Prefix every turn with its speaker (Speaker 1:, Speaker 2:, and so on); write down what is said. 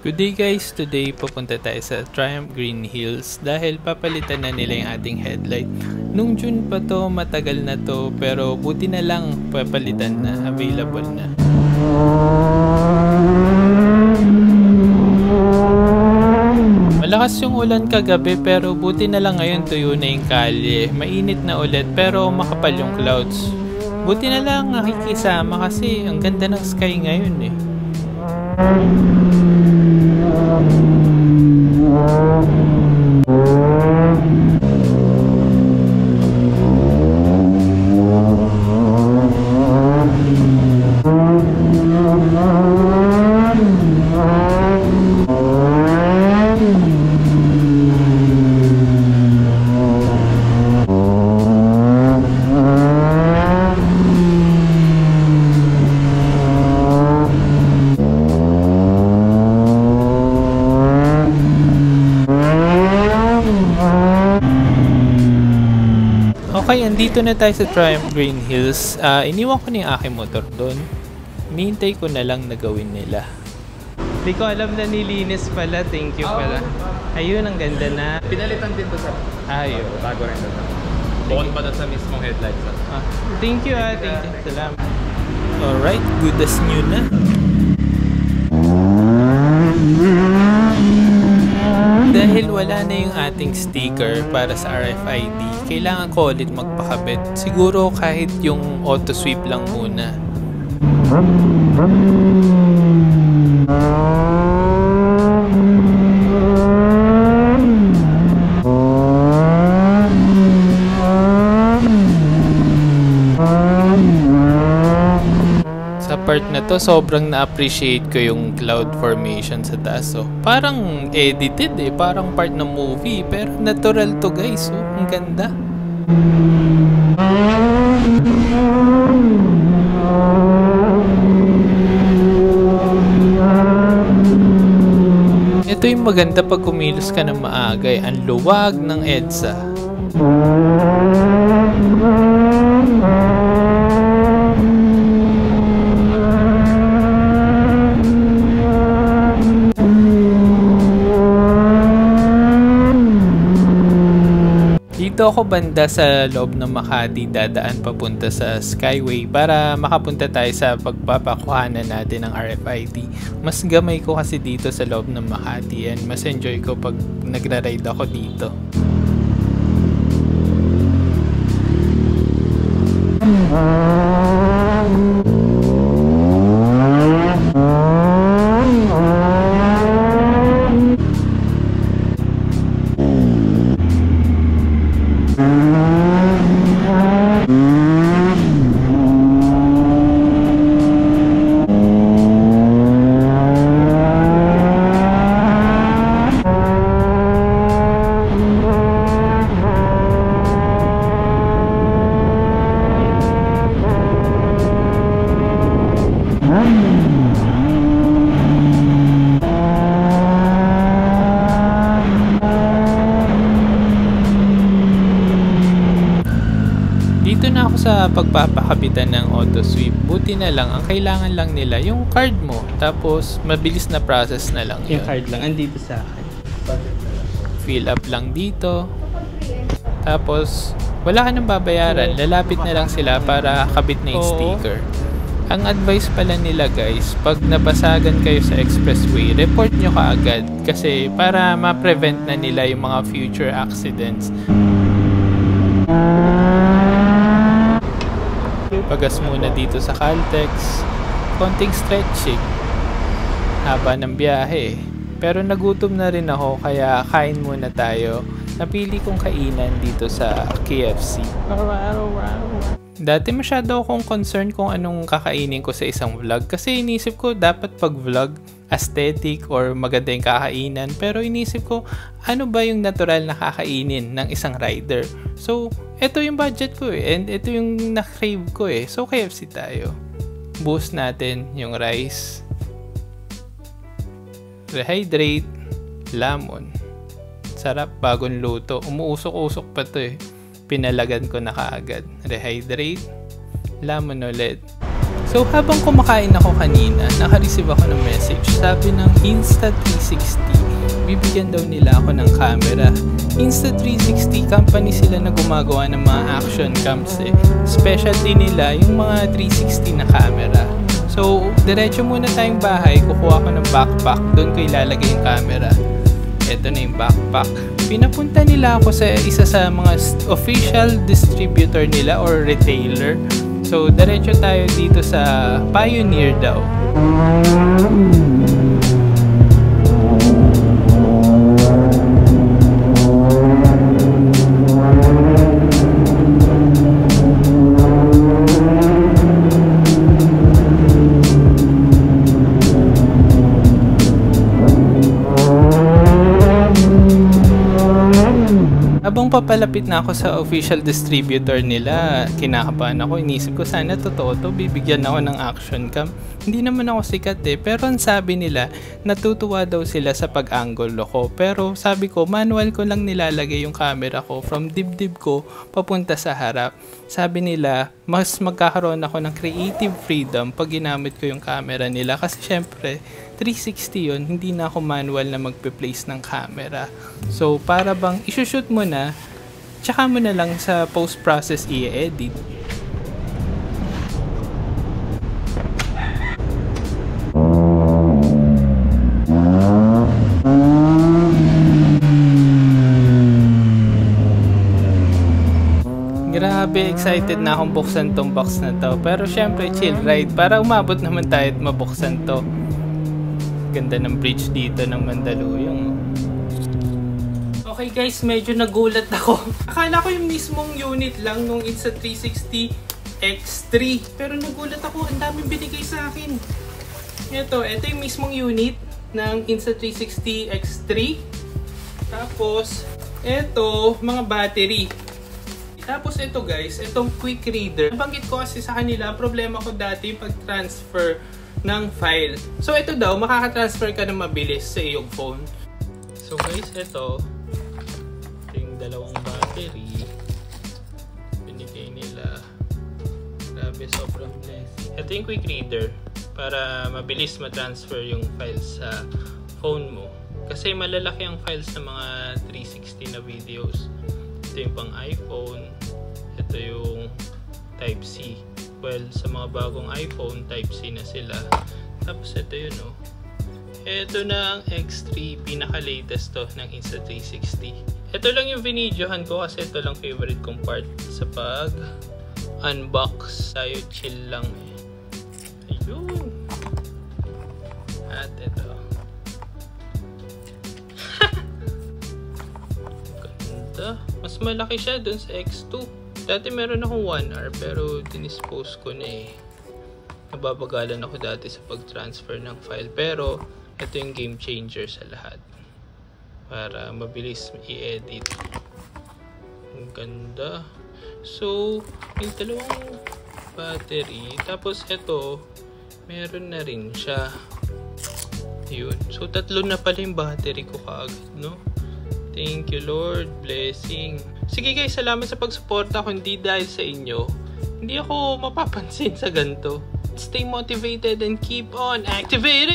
Speaker 1: Good day guys, today pupunta tayo sa Triumph Green Hills dahil papalitan na nila yung ating headlight. Nung June pa to, matagal na to, pero buti na lang papalitan na, available na. Malakas yung ulan kagabi pero buti na lang ngayon tuyo na yung kalye. Mainit na ulit pero makapal yung clouds. Buti na lang nakikisama kasi ang ganda ng sky ngayon eh. Okay, andito na tayo sa Triumph Green Hills. Iniwan ko na yung aking motor doon. Hinihintay ko na lang na gawin nila. Hindi ko alam na nilinis pala. Thank you pala. Ayun, ang ganda na.
Speaker 2: Pinalitan din to sa
Speaker 1: Ayun.
Speaker 2: bago rin doon. Bukod pa doon sa mismong headlights.
Speaker 1: Thank you Thank you. Salamat. Alright, good as new na. Dahil wala na yung ating sticker para sa RFID, kailangan ko ulit magpakabit. Siguro kahit yung auto sweep lang muna. Sa part na to, sobrang na-appreciate ko yung cloud formation sa taas. So, parang edited eh, parang part ng movie. Pero natural to guys, so, ang ganda. Ito yung maganda pag kumilos ka ng maaga eh. Ang luwag ng EDSA. Dito ako banda sa loob ng Makati, dadaan papunta sa Skyway para makapunta tayo sa pagpapakuhanan natin ng RFID. Mas gamay ko kasi dito sa loob ng Makati and mas enjoy ko pag nagra-ride ako dito. Dito na ako sa pagpapakabitan ng auto sweep. Buti na lang, ang kailangan lang nila yung card mo. Tapos mabilis na process na lang yun.
Speaker 3: Yung card lang, andito sa akin.
Speaker 1: Fill up lang dito. Tapos wala ka nang babayaran. Lalapit na lang sila para kabit na yung sticker. Ang advice pala nila guys, pag nabasagan kayo sa expressway, report nyo kaagad. Kasi para ma-prevent na nila yung mga future accidents. Pagas muna dito sa Caltex. Konting stretching. Haba ng biyahe. Pero nagutom na rin ako kaya kain muna tayo. Napili kong kainan dito sa KFC. Dati masyado akong concerned kung anong kakainin ko sa isang vlog. Kasi inisip ko dapat pag vlog aesthetic or maganda yung kakainan. Pero inisip ko ano ba yung natural na kakainin ng isang rider. So ito yung budget ko eh. And ito yung na-crave ko eh. So KFC tayo. Boost natin yung rice. Rehydrate. Lamon. Sarap, bagong luto. Umuusok-usok pa to eh. Pinalagan ko na kaagad. Rehydrate. Lamon ulit. So habang kumakain ako kanina, naka-receive ako ng message. Sabi ng Insta360, bibigyan daw nila ako ng camera. Insta360, company sila na gumagawa ng mga action cams eh. Specialty nila yung mga 360 na camera. So, diretso muna tayong bahay, kukuha ko ng backpack, doon ko ilalagay yung camera. Ito na yung backpack. Pinapunta nila ako sa isa sa mga official distributor nila or retailer. So, diretso tayo dito sa Pioneer daw. Habang papalapit na ako sa official distributor nila, kinakabahan ako. Inisip ko sana totoo to, bibigyan ako ng action cam. Hindi naman ako sikat eh, pero ang sabi nila, natutuwa daw sila sa pag-angulo ko. Pero sabi ko, manual ko lang nilalagay yung camera ko from dibdib ko papunta sa harap. Sabi nila, mas magkakaroon ako ng creative freedom pag ginamit ko yung camera nila. Kasi syempre, 360 yun, hindi na ako manual na magpe-place ng camera. So, para bang isushoot mo na, tsaka mo na lang sa post-process i-edit. Grabe, excited na akong buksan tong box na to. Pero syempre, chill ride. Para umabot naman tayo at mabuksan to. Ganda ng bridge dito ng Mandaluyong. Okay guys, medyo nagulat ako. Akala ko yung mismong unit lang nung Insta360 X3. Pero nagulat ako, ang daming binigay sa akin. Ito yung mismong unit ng Insta360 X3. Tapos, ito, mga battery. Tapos ito guys, itong quick reader. Nabanggit ko kasi sa kanila, problema ko dati pag-transfer ng file. So ito daw, makaka-transfer ka na mabilis sa iyong phone. So guys, ito yung dalawang battery binigay nila. Grabe, sobrang blessing. Ito yung quick reader para mabilis ma-transfer yung files sa phone mo. Kasi malalaki ang files ng mga 360 na videos. Ito yung pang iPhone. Ito yung Type-C. Well, sa mga bagong iPhone, Type-C na sila. Tapos ito yun, oh. Ito na ang X3, pinaka-latest to ng Insta360. Ito lang yung vinidyohan ko kasi ito lang favorite kong part sa pag-unbox. Tayo chill lang eh. Ayun. At ito. Ganda. Mas malaki siya dun sa X2. Dati meron akong 1R pero dinispose ko na eh. Nababagalan ako dati sa pag-transfer ng file. Pero ito yung game changer sa lahat. Para mabilis i-edit. Ang ganda. So, yung dalawang battery. Tapos ito, meron na rin siya. Yun. So, 3 na pala yung battery ko kaagad, no? Thank you, Lord. Blessing. Sige guys, salamat sa pagsuporta. Kung hindi dahil sa inyo, hindi ako mapapansin sa ganito. Stay motivated and keep on activating!